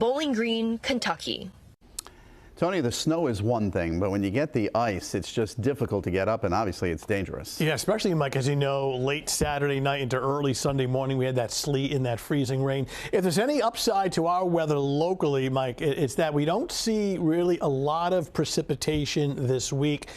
Bowling Green, Kentucky. Tony, the snow is one thing, but when you get the ice, it's just difficult to get up, and obviously it's dangerous. Yeah, especially, Mike, as you know, late Saturday night into early Sunday morning, we had that sleet and that freezing rain. If there's any upside to our weather locally, Mike, it's that we don't see really a lot of precipitation this week.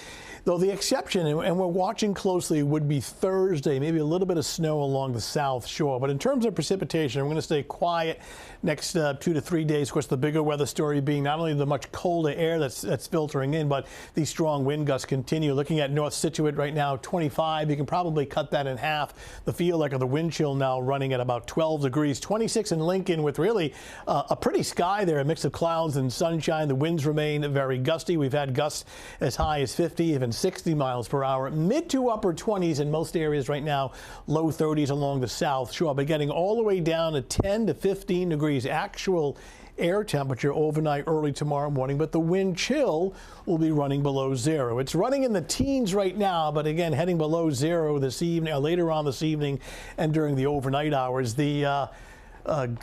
Though the exception, and we're watching closely, would be Thursday, maybe a little bit of snow along the south shore. But in terms of precipitation, we're going to stay quiet next 2 to 3 days. Of course, the bigger weather story being not only the much colder air that's filtering in, but these strong wind gusts continue. Looking at North Scituate right now, 25. You can probably cut that in half. The feel like of the wind chill now running at about 12 degrees. 26 in Lincoln with really a pretty sky there, a mix of clouds and sunshine. The winds remain very gusty. We've had gusts as high as 50, even 60 miles per hour, mid to upper 20s in most areas right now, low 30s along the south shore, but getting all the way down to 10 to 15 degrees actual air temperature overnight early tomorrow morning, but the wind chill will be running below zero. It's running in the teens right now, but again, heading below zero this evening, later on this evening and during the overnight hours. The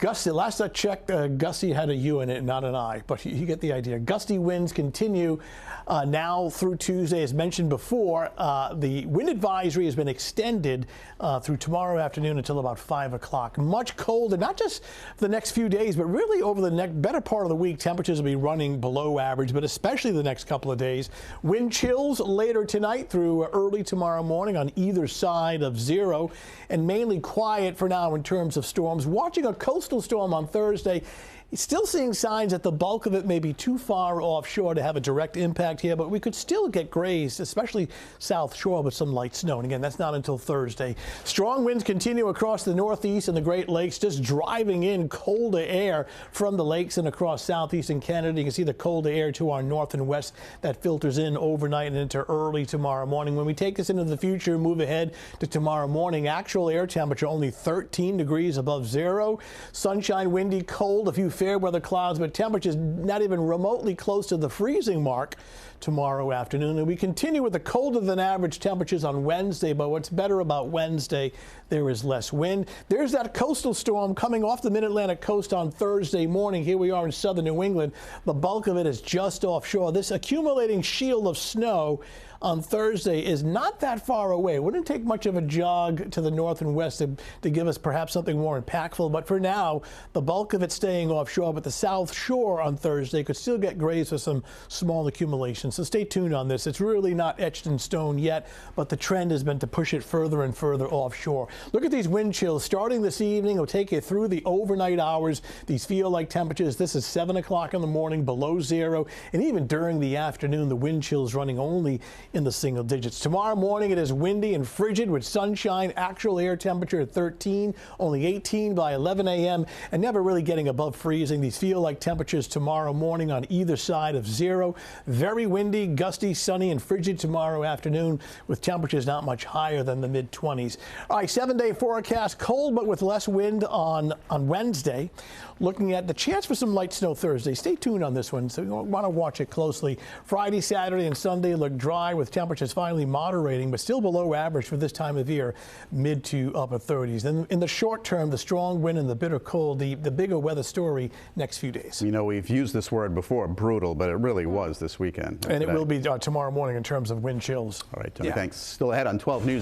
Gusty, last I checked, Gusty had a U in it, not an I, but you get the idea. Gusty winds continue now through Tuesday. As mentioned before, the wind advisory has been extended through tomorrow afternoon until about 5 o'clock. Much colder, not just for the next few days, but really over the better part of the week. Temperatures will be running below average, but especially the next couple of days. Wind chills later tonight through early tomorrow morning on either side of zero, and mainly quiet for now in terms of storms. Watching a coastal storm on Thursday. Still seeing signs that the bulk of it may be too far offshore to have a direct impact here, but we could still get grays, especially south shore, with some light snow. And again, that's not until Thursday. Strong winds continue across the Northeast and the Great Lakes, just driving in colder air from the lakes and across southeastern Canada. You can see the colder air to our north and west that filters in overnight and into early tomorrow morning. When we take this into the future, move ahead to tomorrow morning, actual air temperature only 13 degrees above zero. Sunshine, windy, cold, a few fair weather clouds, but temperatures not even remotely close to the freezing mark tomorrow afternoon. And we continue with the colder than average temperatures on Wednesday, but what's better about Wednesday, there is less wind. There's that coastal storm coming off the mid-Atlantic coast on Thursday morning. Here we are in southern New England. The bulk of it is just offshore. This accumulating shield of snow on Thursday is not that far away. It wouldn't take much of a jog to the north and west to give us perhaps something more impactful. But for now, the bulk of it staying offshore, but the south shore on Thursday could still get grays with some small accumulation. So stay tuned on this. It's really not etched in stone yet, but the trend has been to push it further and further offshore. Look at these wind chills starting this evening. It'll take you through the overnight hours. These feel like temperatures. This is 7 o'clock in the morning, below zero. And even during the afternoon, the wind chills running only in the single digits. Tomorrow morning, it is windy and frigid with sunshine. Actual air temperature at 13, only 18 by 11 a.m. and never really getting above freezing. These feel like temperatures tomorrow morning on either side of zero. Very windy, gusty, sunny, and frigid tomorrow afternoon with temperatures not much higher than the mid-20s. All right, 7-day forecast, cold but with less wind on Wednesday. Looking at the chance for some light snow Thursday. Stay tuned on this one, so you want to watch it closely. Friday, Saturday, and Sunday look dry with temperatures finally moderating, but still below average for this time of year, mid to upper 30s. And in the short term, the strong wind and the bitter cold, the bigger weather story next few days. You know, we've used this word before, brutal, but it really was this weekend. And it will be tomorrow morning in terms of wind chills. All right, Tony, thanks. Still ahead on 12 News.